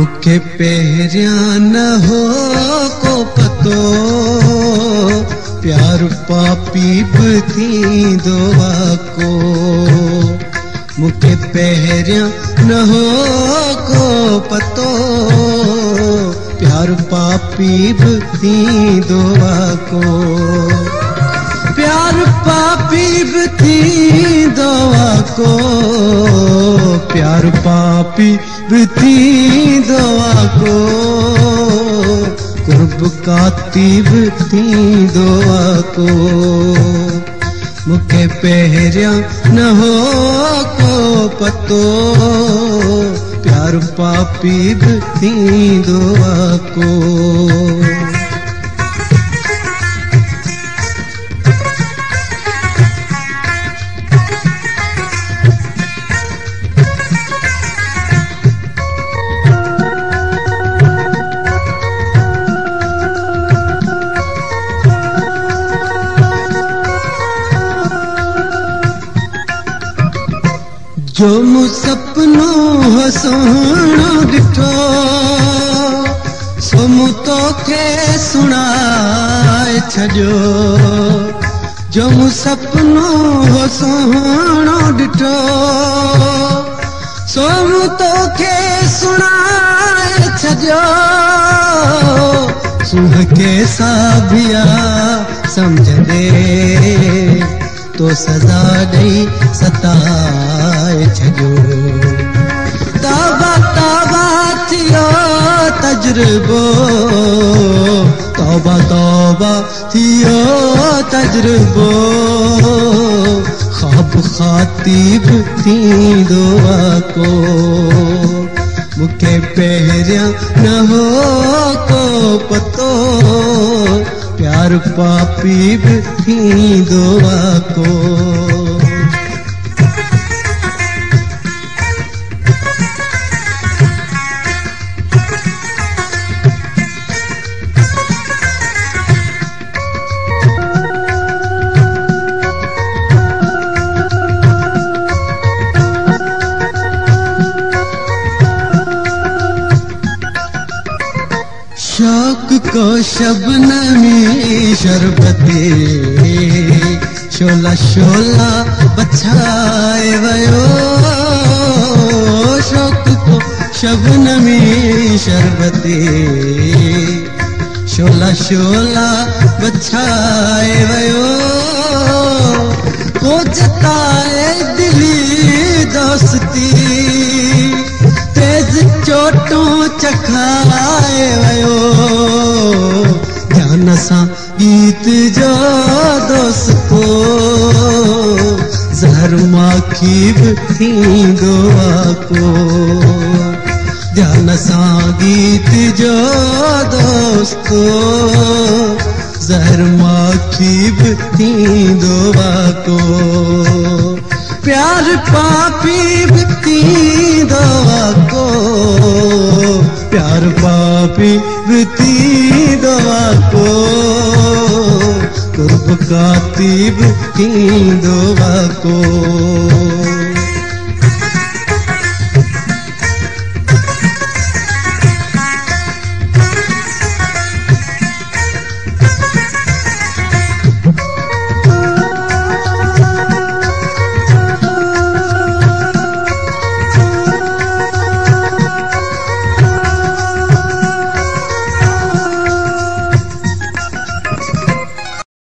मुखे पहिरियां न हो को पतो प्यार पापी बि थींदो को मुखे पहिरियां न हो को पतो प्यार पापी बि थींदो को प्यार पापी बि थींदो को प्यार पापी बि थींदो को कुर्ब कातिब थींदो को मुखे पहिरियां न हो को पतो प्यार पापी बि थींदो को जो मूं सपनो सोहणो ॾिठो सो मूं तोखे सुणाए छॾियो जो मूं सपनो सोहणो ॾिठो सो मूं तोखे सुणाए छॾियो सुहके साबिया समझ दे तो सजा ॾेई सताए छॾियो तौबा तौबा थियो तजुर्बो तौबा तौबा थियो तजुर्बो ख्वाब खातिब थींदो को मुखे पहिरियां न हो को पतो प्यार पापी बि थींदो को शौक को शबनमी शरबते शोला शोला बछाए वयो शौक को शबनमी शरबते शोला शोला बछाए वयो को जताए दिली दोस्ती तेज चोटों चखाए वयो ध्यान सां गीत जो दोस्तो ज़हर माखी बि थींदो को ध्यान सां गीत जो दोस्तो ज़हर माखी बि थींदो को प्यार पापी बि थींदो को प्यार पापी बि थींदो को कुर्ब कातिब थींदो को